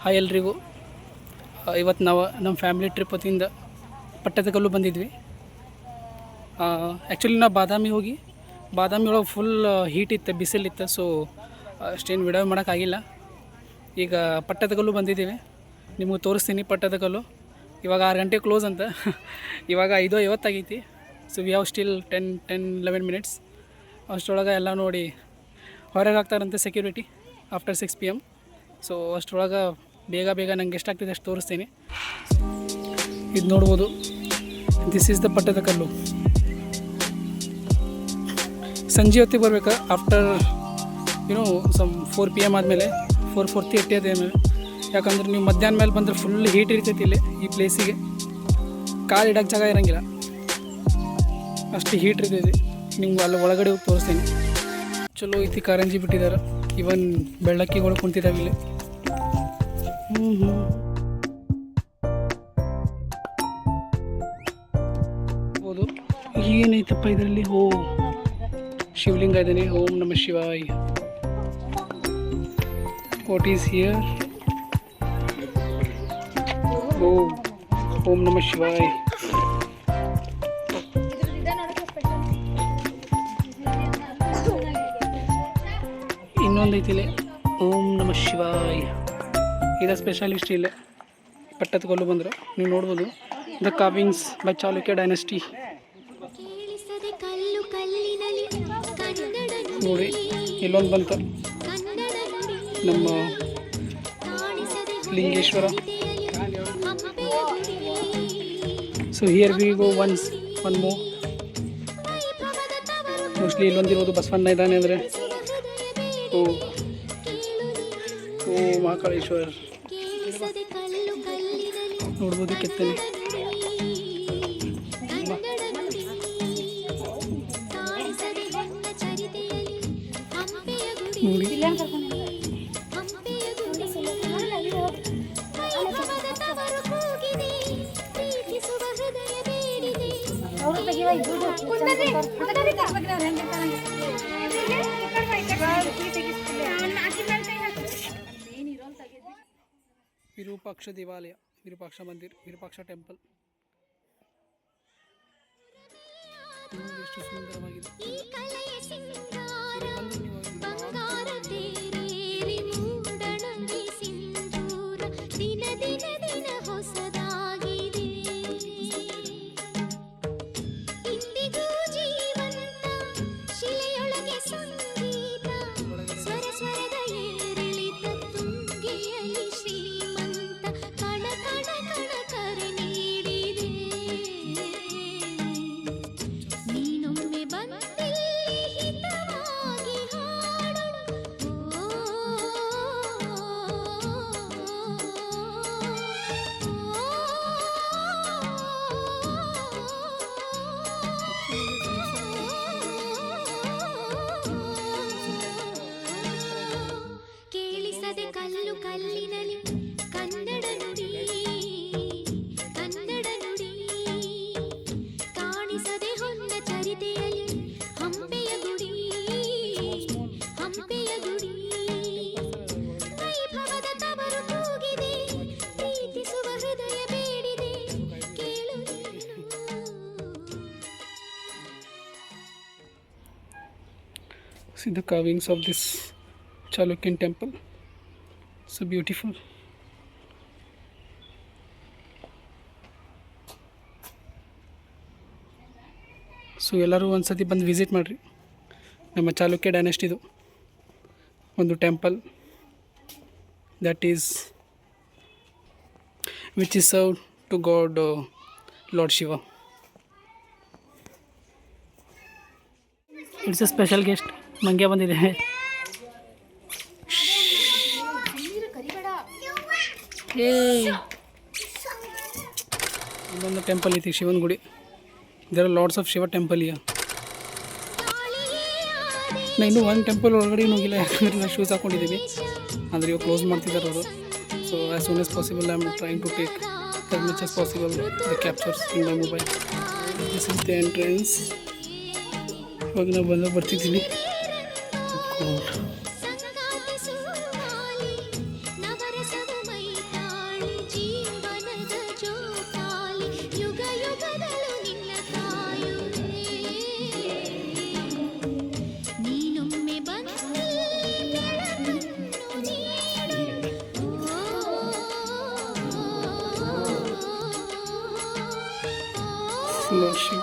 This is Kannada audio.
ಹಾಯ್ ಎಲ್ರಿಗೂ. ಇವತ್ತು ನಾವು ನಮ್ಮ ಫ್ಯಾಮಿಲಿ ಟ್ರಿಪ್ ಹೊತ್ತಿಂದ ಪಟ್ಟದಕಲ್ಲು ಬಂದಿದ್ವಿ. ಆ್ಯಕ್ಚುಲಿ ನಾವು ಬಾದಾಮಿ ಹೋಗಿ ಬಾದಾಮಿ ಒಳಗೆ ಫುಲ್ ಹೀಟ್ ಇತ್ತು, ಬಿಸಿಲಿತ್ತು. ಸೊ ಅಷ್ಟೇನು ವಿಡಿಯೋ ಮಾಡೋಕ್ಕಾಗಿಲ್ಲ. ಈಗ ಪಟ್ಟದಕಲ್ಲು ಬಂದಿದ್ದೀವಿ, ನಿಮಗೆ ತೋರಿಸ್ತೀನಿ ಪಟ್ಟದಕಲ್ಲು. ಇವಾಗ 6 ಗಂಟೆ ಕ್ಲೋಸ್ ಅಂತ. ಇವಾಗ 5:50 ಆಗೈತಿ. So we have still 10-11 minutes. ಅಷ್ಟರೊಳಗೆ ಎಲ್ಲ ನೋಡಿ ಹೊರಗೆ ಹಾಕ್ತಾರಂತೆ ಸೆಕ್ಯೂರಿಟಿ ಆಫ್ಟರ್ 6 PM. ಸೊ ಅಷ್ಟರೊಳಗೆ ಬೇಗ ನಂಗೆ ಎಷ್ಟಾಗ್ತಿದೆ ಅಷ್ಟು ತೋರಿಸ್ತೀನಿ. ಇದು ನೋಡ್ಬೋದು, ದಿಸ್ ಈಸ್ ದ ಪಟ್ಟದಕಲ್ಲು. ಸಂಜೆ ಹೊತ್ತಿಗೆ ಬರ್ಬೇಕು, ಆಫ್ಟರ್ ಸಮ್ 4 PM ಆದಮೇಲೆ 4:40 ಆದಮೇಲೆ. ಯಾಕಂದ್ರೆ ನೀವು ಮಧ್ಯಾಹ್ನ ಮೇಲೆ ಬಂದರೆ ಫುಲ್ ಹೀಟ್ ಇರ್ತೈತಿ ಇಲ್ಲಿ ಈ ಪ್ಲೇಸಿಗೆ. ಕಾಲು ಇಡೋಕ್ಕೆ ಜಾಗ ಇರೋಂಗಿಲ್ಲ, ಅಷ್ಟು ಹೀಟ್ ಇರ್ತೈತಿ. ನಿಮ್ಗೆ ಅಲ್ಲಿ ಒಳಗಡೆ ಹೋಗಿ ತೋರಿಸ್ತೀನಿ. ಚಲೋ ಐತಿ, ಕಾರಂಜಿ ಬಿಟ್ಟಿದ್ದಾರೆ. ಇವನ್ ಬೆಳ್ಳಕ್ಕಿಗಳು ಕುಂತಿದ್ದಾವೆ ಇಲ್ಲಿ. ಹೌದು, ಏನೈತಪ್ಪ ಇದರಲ್ಲಿ? ಶಿವಲಿಂಗ ಇದ್ದಾನೆ. ಓಂ ನಮಃ ಶಿವಾಯ. What is here? ಓಂ ನಮಃ ಶಿವಾಯ. ಇನ್ನೊಂದು ಐತಿಲೆ, ಓಂ ನಮಃ ಶಿವಾಯ. ಇದು ಸ್ಪೆಷಲಿಸ್ಟ್ ಇಲ್ಲೇ ಪಟ್ಟದಕಲ್ಲು ಬಂದರೆ ನೀವು ನೋಡ್ಬೋದು. The carvings by Chalukya dynasty. ನೋಡಿ ಇಲ್ಲೊಂದು ಬಂತ ನಮ್ಮ Lingeshwara. So here we go one more. Mostly ಇಲ್ಲೊಂದಿರೋದು ಬಸವಣ್ಣ ಇದ್ದಾನೆ ಅಂದರೆ ಓ ಮಹಾಕಾಳೇಶ್ವರ ನೋಡ್ಬೋದು. ಕೆತ್ತನೆ ನೋಡಿ. ವಿರೂಪಾಕ್ಷ ದೇವಾಲಯ, ವಿರೂಪಾಕ್ಷ ಮಂದಿರ್, ವಿರೂಪಾಕ್ಷ ಟೆಂಪಲ್. ಎಷ್ಟು ಸುಂದರವಾಗಿದೆ. See the carvings of this Chalukyan temple, so beautiful. So ಎಲ್ಲರೂ ಒಂದು ಸತಿ ಬಂದು ವಿಸಿಟ್ ಮಾಡಿರಿ. ನಮ್ಮ ಚಾಲುಕ್ಯ ಡೈನೆಸ್ಟಿದು ಒಂದು temple that is which is served to God Lord Shiva. It's a special guest. ಮಂಗ್ಯ ಬಂದಿದೆ. ಇದೊಂದು ಟೆಂಪಲ್ ಐತಿ, ಶಿವನ ಗುಡಿ. There are lots of Shiva temple ಇಯ. ನಾ ಇನ್ನೂ ಒಂದು ಟೆಂಪಲ್ ಒಳಗಡೆ ಹೋಗಿಲ್ಲ, ಯಾಕಂದರೆ ನಾನು ಶೂಸ್ ಹಾಕ್ಕೊಂಡಿದ್ದೀನಿ. ಅಂದರೆ ಇವಾಗ ಕ್ಲೋಸ್ ಮಾಡ್ತಿದ್ದಾರೆ ಅವರು. So as soon as possible I am trying to take as much as possible the captures in my mobile. This is the entrance. ಇವಾಗ ನಾವು ಬರ್ತಿದ್ದೀನಿ. ನೋಡ್ಸಿ